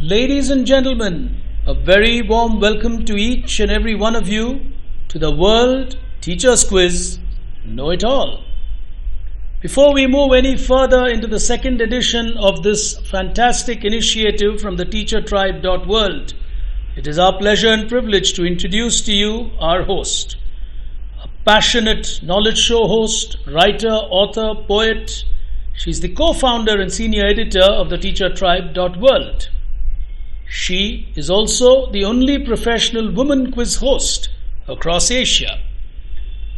Ladies and gentlemen, a very warm welcome to each and every one of you to the World Teachers Quiz Know It All. Before we move any further into the second edition of this fantastic initiative from the TeacherTribe.world, it is our pleasure and privilege to introduce to you our host, a passionate knowledge show host, writer, author, poet. She's the co-founder and senior editor of the TeacherTribe.world. She is also the only professional woman quiz host across Asia.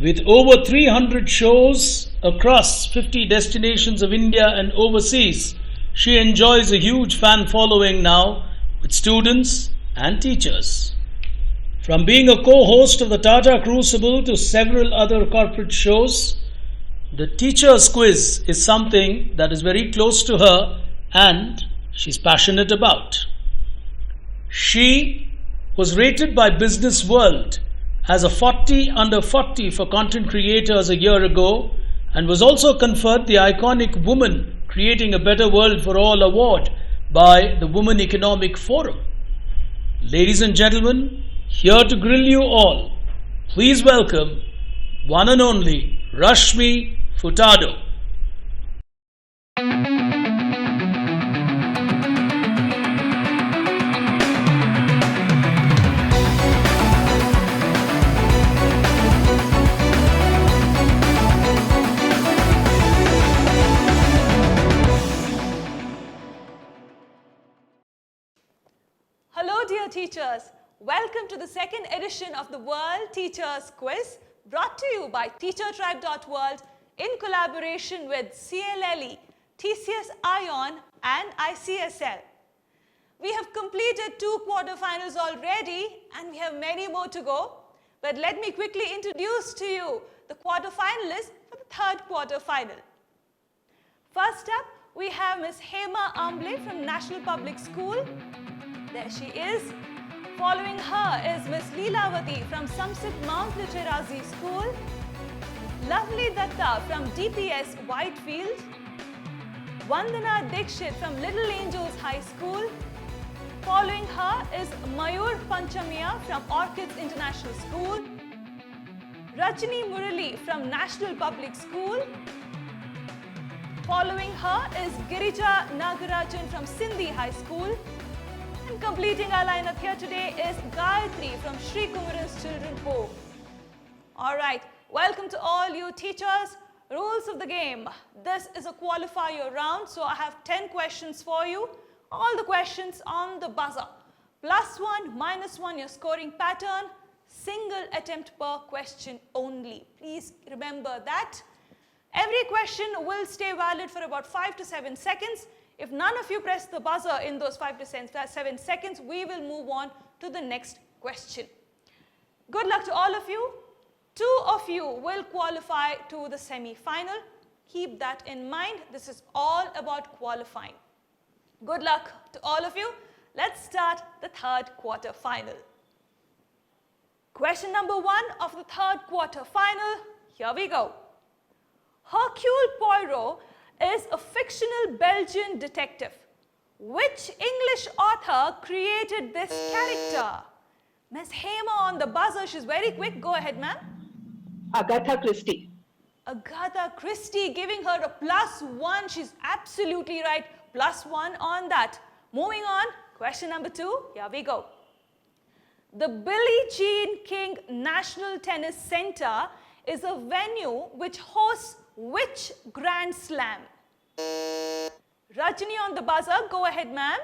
With over 300 shows across 50 destinations of India and overseas, she enjoys a huge fan following now with students and teachers. From being a co-host of the Tata Crucible to several other corporate shows, the Teacher's Quiz is something that is very close to her and she's passionate about. She was rated by Business World as a 40 under 40 for content creators a year ago and was also conferred the iconic Woman Creating a Better World for All award by the Women Economic Forum. Ladies and gentlemen, here to grill you all, please welcome one and only Rashmi Furtado. Hello dear teachers, welcome to the second edition of the World Teachers Quiz brought to you by TeacherTribe.world in collaboration with CLLE, TCS ION and ICSL. We have completed 2 quarterfinals already and we have many more to go. But let me quickly introduce to you the quarterfinalists for the 3rd quarterfinal. First up, we have Ms. Hema Amble from National Public School. There she is. Following her is Ms. Leelavati from Samsit Mount Literazi School. Lovely Datta from DPS Whitefield. Vandana Dikshit from Little Angels High School. Following her is Mayur Panchamia from Orchids International School. Rajni Murali from National Public School. Following her is Girija Nagarajan from Sindhi High School. And completing our lineup here today is Gayatri from Sri Kumaran's Children's Home. Alright, welcome to all you teachers. Rules of the game. This is a qualifier round, so I have 10 questions for you. All the questions on the buzzer. +1, -1, your scoring pattern. Single attempt per question only. Please remember that. Every question will stay valid for about 5 to 7 seconds. If none of you press the buzzer in those 5 to 7 seconds, we will move on to the next question. Good luck to all of you. 2 of you will qualify to the semi-final. Keep that in mind. This is all about qualifying. Good luck to all of you. Let's start the 3rd quarter-final. Question number 1 of the 3rd quarter-final. Here we go. Hercule Poirot is a fictional Belgian detective. Which English author created this character? Ms. Hema on the buzzer. She's very quick. Go ahead, ma'am. Agatha Christie. Agatha Christie, giving her a +1. She's absolutely right. +1 on that. Moving on, question number 2. Here we go. The Billie Jean King National Tennis Center is a venue which hosts which Grand Slam? Rajni on the buzzer. Go ahead, ma'am.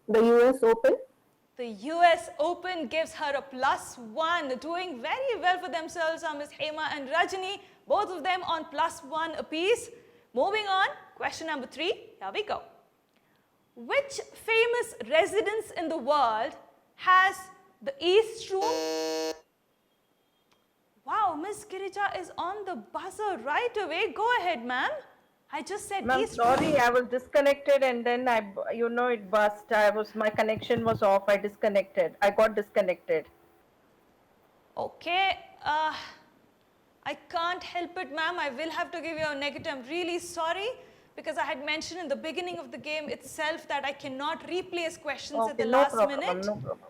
The US Open. The US Open gives her a +1. Doing very well for themselves are Ms. Hema and Rajni. Both of them on +1 apiece. Moving on, question number 3. Here we go. Which famous residence in the world has the East Room? Wow, Ms. Girija is on the buzzer right away. Go ahead, ma'am. I just said East Room. Sorry, I was disconnected and then it burst. My connection was off. I disconnected. I got disconnected. Okay. I can't help it, ma'am. I will have to give you a negative. I'm really sorry. because I had mentioned in the beginning of the game itself that I cannot replace questions at Okay, the no last problem, minute. no problem.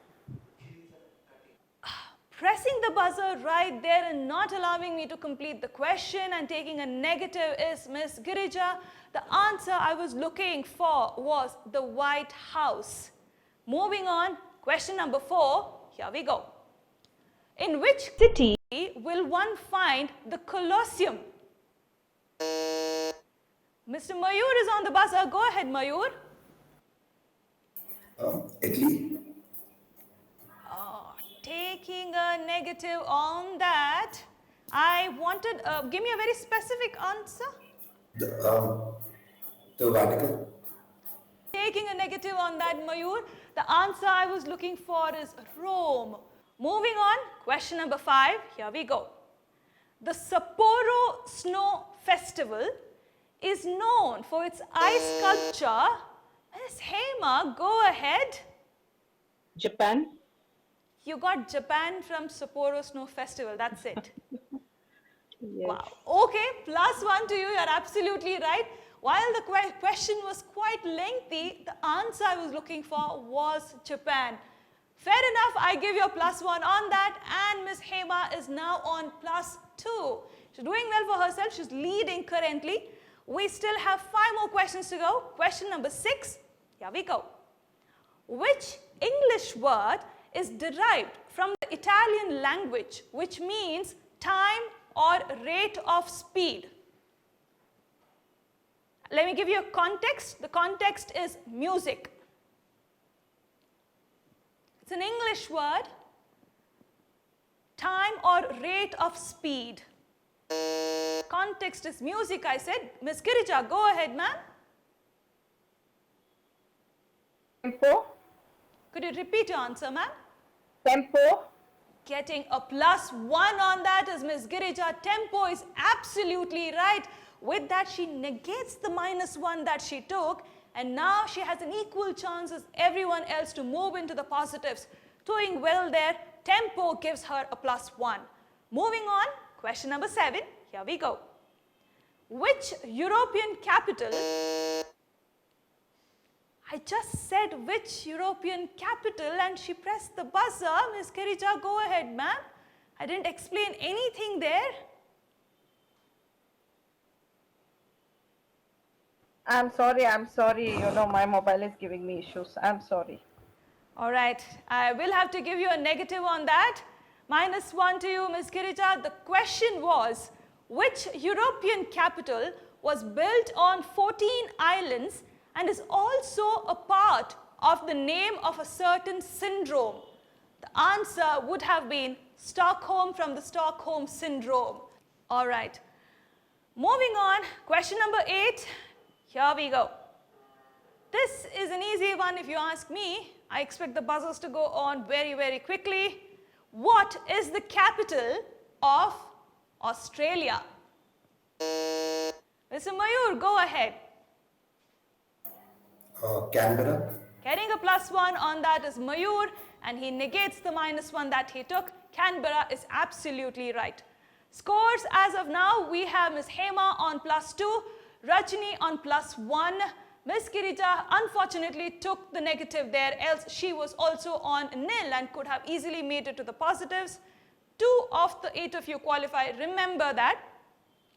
Pressing the buzzer right there and not allowing me to complete the question and taking a negative is Miss Girija. The answer I was looking for was the White House. Moving on, question number 4, here we go. In which city will one find the Colosseum? Mr. Mayur is on the buzzer. Go ahead, Mayur. Italy. Taking a negative on that. I wanted, give me a very specific answer. The Vatican. Taking a negative on that, Mayur. The answer I was looking for is Rome. Moving on, question number 5. Here we go. The Sapporo Snow Festival is known for its ice sculpture. Miss Hema, go ahead. Japan. You got Japan from Sapporo Snow Festival. That's it. Yes. Wow. Okay, +1 to you. You're absolutely right. While the question was quite lengthy, the answer I was looking for was Japan. Fair enough. I give you a +1 on that. And Miss Hema is now on +2. She's doing well for herself. She's leading currently. We still have 5 more questions to go. Question number 6. Here we go. Which English word is derived from the Italian language, which means time or rate of speed? Let me give you a context. The context is music. It's an English word. Time or rate of speed. Context is music, I said. Miss Girija, go ahead, ma'am. Tempo. Could you repeat your answer, ma'am? Tempo. Getting a +1 on that is Miss Girija. Tempo is absolutely right. With that, she negates the -1 that she took, and now she has an equal chance as everyone else to move into the positives. Doing well there. Tempo gives her a +1. Moving on, question number 7. Here we go. Which European capital? I just said which European capital and she pressed the buzzer. Miss Girija, go ahead, ma'am. I didn't explain anything there. I'm sorry. You know, my mobile is giving me issues. I'm sorry. All right, I will have to give you a negative on that. -1 to you, Miss Girija. The question was, which European capital was built on 14 islands and is also a part of the name of a certain syndrome? The answer would have been Stockholm, from the Stockholm Syndrome. All right, moving on, question number 8. Here we go. This is an easy one if you ask me. I expect the buzzers to go on very, very quickly. What is the capital of Australia? Mr. Mayur, go ahead. Canberra. Getting a +1 on that is Mayur, and he negates the -1 that he took. Canberra is absolutely right. Scores as of now, we have Miss Hema on +2, Rajni on +1. Miss Girija unfortunately took the negative there, else she was also on nil and could have easily made it to the positives. 2 of the 8 of you qualify. Remember that.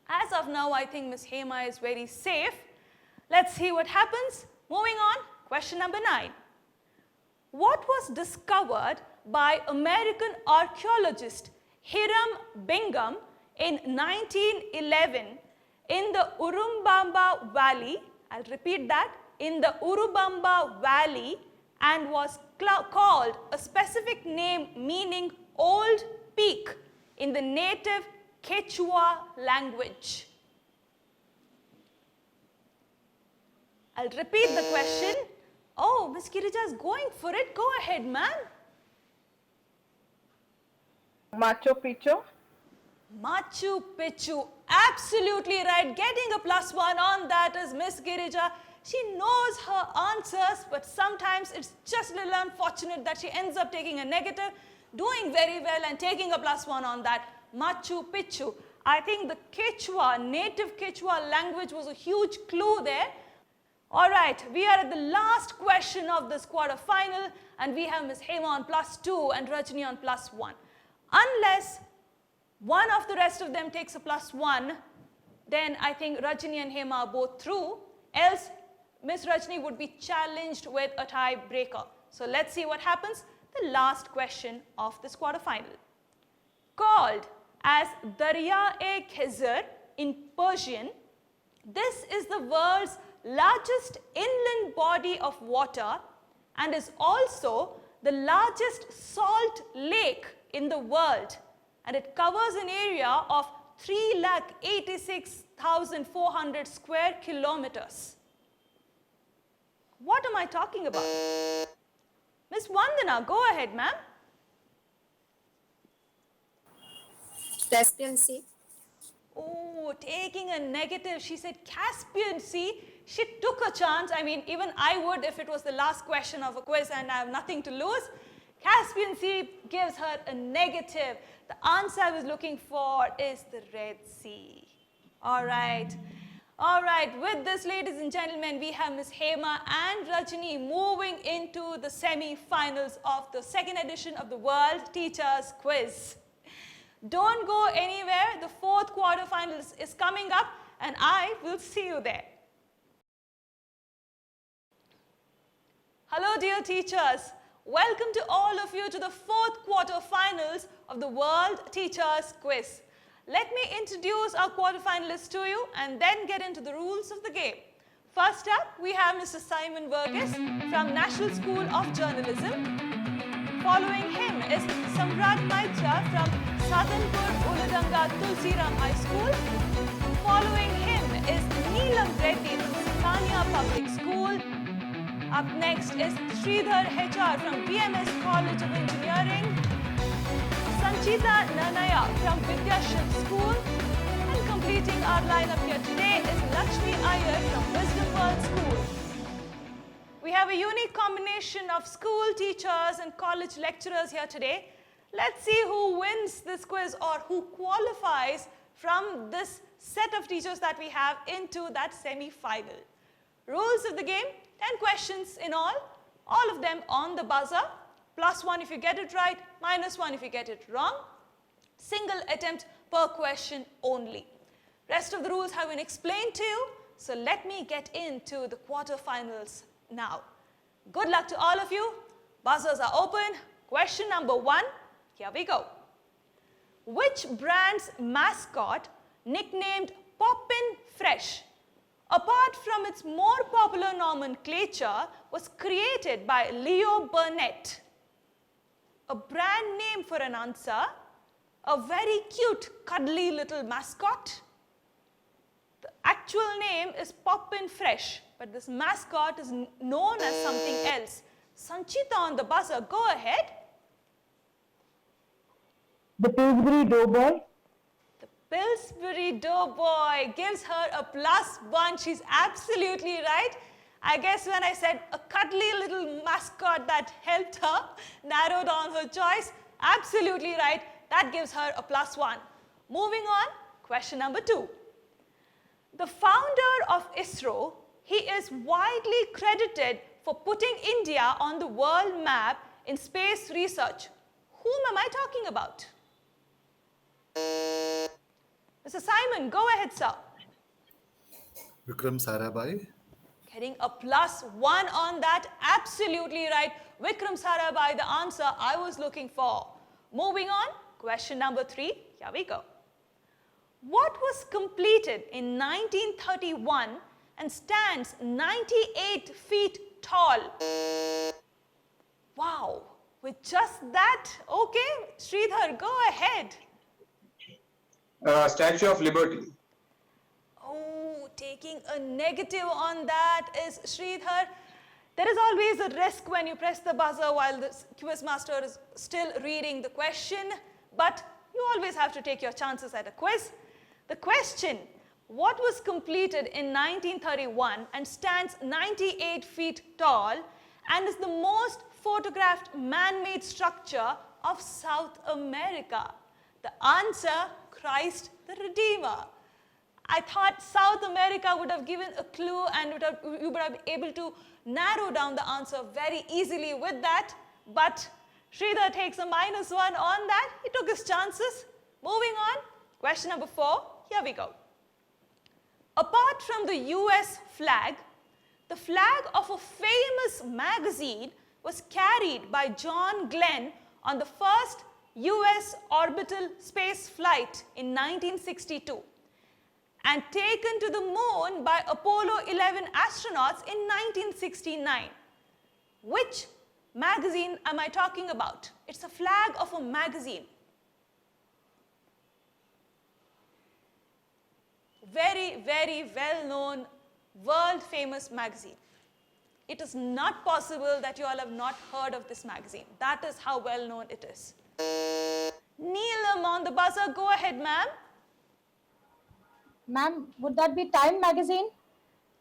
As of now, I think Miss Hema is very safe. Let's see what happens. Moving on, question number 9. What was discovered by American archaeologist Hiram Bingham in 1911 in the Urubamba Valley? I'll repeat that, in the Urubamba Valley, and was called a specific name meaning old peak in the native Quechua language. I'll repeat the question. Oh, Miss Girija is going for it. Go ahead, ma'am. Machu Picchu. Machu Picchu, absolutely right. Getting a +1 on that is Miss Girija. She knows her answers, but sometimes it's just a little unfortunate that she ends up taking a negative. Doing very well and taking a +1 on that. Machu Picchu. I think the Quechua, native Quechua language was a huge clue there. All right, we are at the last question of this quarterfinal, and we have Ms. Hema on +2 and Rajni on +1. Unless one of the rest of them takes a +1, then I think Rajni and Hema are both through. Else, Ms. Rajni would be challenged with a tiebreaker. So let's see what happens. The last question of this quarterfinal. Called as Darya-e-Khizr in Persian, this is the world's largest inland body of water and is also the largest salt lake in the world, and it covers an area of 386,400 square kilometers. What am I talking about? Ms. Vandana, go ahead, ma'am. Caspian Sea. Oh, taking a negative. She said Caspian Sea. She took a chance. I mean, even I would if it was the last question of a quiz and I have nothing to lose. Caspian Sea gives her a negative. The answer I was looking for is the Red Sea. All right. All right. With this, ladies and gentlemen, we have Ms. Hema and Rajni moving into the semi-finals of the second edition of the World Teachers Quiz. Don't go anywhere. The fourth quarterfinals is coming up, and I will see you there. Hello, dear teachers. Welcome to all of you to the fourth quarterfinals of the World Teachers Quiz. Let me introduce our quarterfinalists to you and then get into the rules of the game. First up, we have Mr. Simon Verghese from National School of Journalism. Following him is Samrat Maitra from Sadhanpur Uladanga Tulsiram High School. Following him is Neelam Reddy from Sithania Public School. Up next is Sridhar HR from BMS College of Engineering. Sanchita Nanaya from Vidyashrim School. And completing our lineup here today is Lakshmi Iyer from Wisdom World School. We have a unique combination of school teachers and college lecturers here today. Let's see who wins this quiz or who qualifies from this set of teachers that we have into that semi-final. Rules of the game, 10 questions in all of them on the buzzer. +1 if you get it right, -1 if you get it wrong. Single attempt per question only. Rest of the rules have been explained to you, so let me get into the quarterfinals now. Good luck to all of you. Buzzers are open. Question number 1, here we go. Which brand's mascot, nicknamed Poppin' Fresh, apart from its more popular nomenclature, was created by Leo Burnett? A brand name for an answer, a very cute, cuddly little mascot. The actual name is Poppin' Fresh, but this mascot is known as something else. Sanchita on the buzzer, go ahead. The Pillsbury Doughboy. The Pillsbury Doughboy gives her a +1. She's absolutely right. I guess when I said a cuddly little mascot that helped her narrow down her choice, absolutely right. That gives her a +1. Moving on, question number 2. The founder of ISRO, he is widely credited for putting India on the world map in space research. Whom am I talking about? Mr. Simon, go ahead, sir. Vikram Sarabhai. Getting a +1 on that, absolutely right. Vikram Sarabhai, the answer I was looking for. Moving on, question number 3, here we go. What was completed in 1931 and stands 98 feet tall? Wow, with just that, okay, Sridhar, go ahead. Statue of Liberty. Oh, taking a negative on that is Sridhar. There is always a risk when you press the buzzer while the quizmaster is still reading the question, but you always have to take your chances at a quiz. The question, what was completed in 1931 and stands 98 feet tall and is the most photographed man-made structure of South America? The answer, Christ the Redeemer. I thought South America would have given a clue and you would have been able to narrow down the answer very easily with that. But Sridhar takes a -1 on that. He took his chances. Moving on, question number 4. Here we go. Apart from the US flag, the flag of a famous magazine was carried by John Glenn on the first US orbital space flight in 1962 and taken to the moon by Apollo 11 astronauts in 1969. Which magazine am I talking about? It's a flag of a magazine. Very, very well-known, world-famous magazine. It is not possible that you all have not heard of this magazine. That is how well-known it is. Neelam on the buzzer, go ahead, ma'am. Ma'am, would that be Time magazine?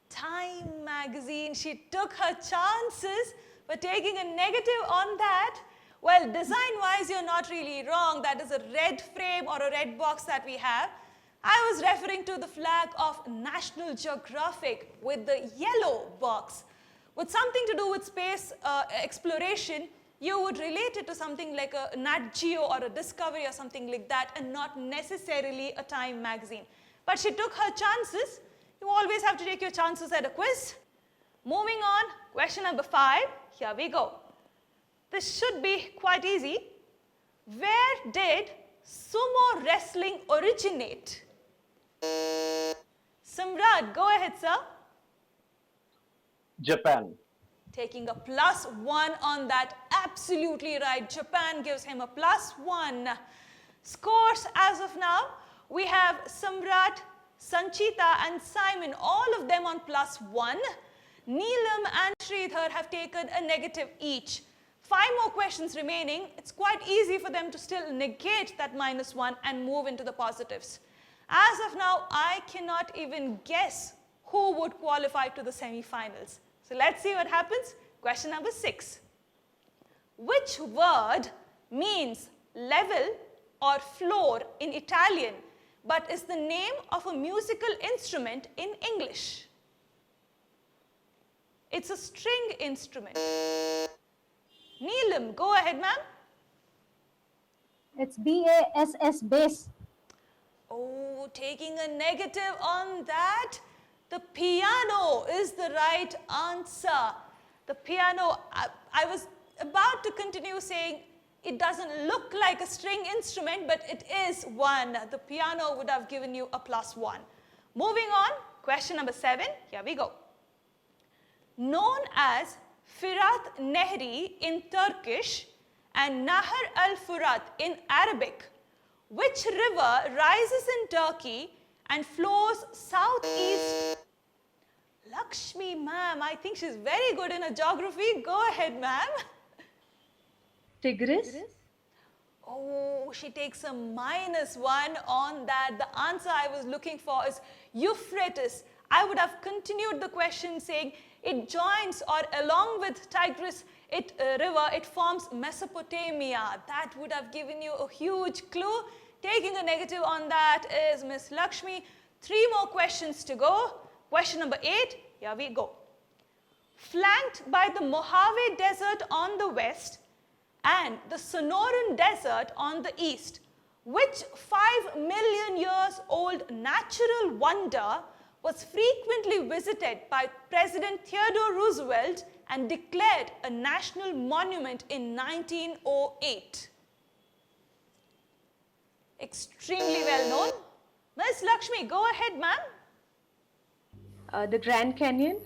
Time magazine. She took her chances, but taking a negative on that. Well, design-wise, you're not really wrong. That is a red frame or a red box that we have. I was referring to the flag of National Geographic with the yellow box. With something to do with space exploration, you would relate it to something like a Nat Geo or a Discovery or something like that, and not necessarily a Time magazine. But she took her chances. You always have to take your chances at a quiz. Moving on, question number 5. Here we go. This should be quite easy. Where did sumo wrestling originate? Samrat, go ahead, sir. Japan. Taking a +1 on that. Absolutely right. Japan gives him a +1. Scores as of now. We have Samrat, Sanchita and Simon, all of them on +1. Neelam and Sridhar have taken a negative each. 5 more questions remaining. It's quite easy for them to still negate that -1 and move into the positives. As of now, I cannot even guess who would qualify to the semi-finals. So let's see what happens. Question number 6. Which word means level or floor in Italian, but is the name of a musical instrument in English? It's a string instrument. Neelam, go ahead, ma'am. It's BASS, bass. Oh, taking a negative on that. The piano is the right answer. The piano, I was about to continue saying it doesn't look like a string instrument, but it is one. The piano would have given you a +1. Moving on, question number 7. Here we go. Known as Firat Nehri in Turkish and Nahar al-Furat in Arabic, which river rises in Turkey and flows southeast? Lakshmi, ma'am, I think she's very good in her geography. Go ahead, ma'am. Tigris? Oh, she takes a -1 on that. The answer I was looking for is Euphrates. I would have continued the question saying it joins or along with Tigris river, it forms Mesopotamia. That would have given you a huge clue. Taking a negative on that is Miss Lakshmi. 3 more questions to go. Question number 8, here we go. Flanked by the Mojave Desert on the west and the Sonoran Desert on the east, which 5 million years old natural wonder was frequently visited by President Theodore Roosevelt and declared a national monument in 1908? Extremely well known. Miss Lakshmi, go ahead, ma'am. The Grand Canyon?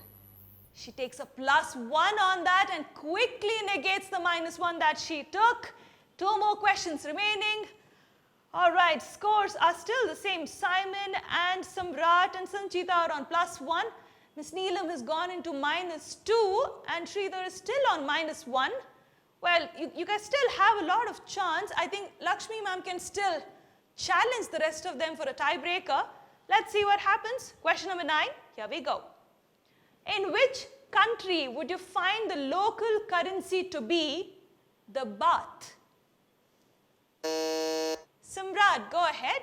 She takes a +1 on that and quickly negates the -1 that she took. 2 more questions remaining. All right, scores are still the same. Simon and Samrat and Sanchita are on +1. Miss Neelam has gone into -2 and Sridhar is still on -1. Well, you guys still have a lot of chance. I think Lakshmi ma'am can still challenge the rest of them for a tiebreaker. Let's see what happens. Question number 9, here we go. In which country would you find the local currency to be the baht? Samrat, go ahead.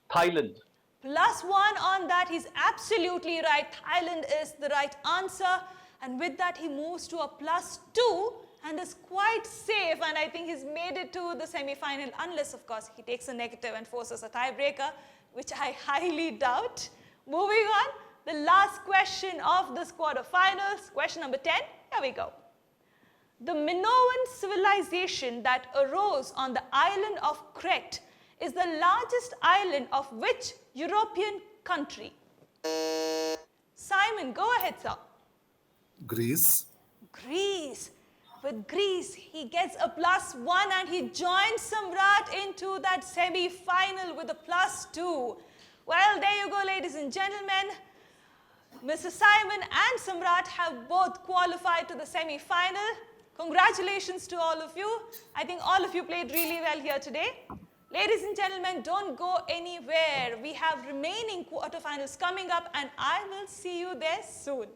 Thailand. +1 on that. He's absolutely right. Thailand is the right answer. And with that, he moves to a +2 and is quite safe. And I think he's made it to the semi-final, unless, of course, he takes a negative and forces a tiebreaker, which I highly doubt. Moving on, the last question of this quarterfinals, question number 10. Here we go. The Minoan civilization that arose on the island of Crete is the largest island of which European country? Simon, go ahead, sir. Greece. Greece. With Greece, he gets a +1 and he joins Samrat into that semi-final with a +2. Well, there you go, ladies and gentlemen. Mr. Simon and Samrat have both qualified to the semi-final. Congratulations to all of you. I think all of you played really well here today. Ladies and gentlemen, don't go anywhere. We have remaining quarterfinals coming up and I will see you there soon.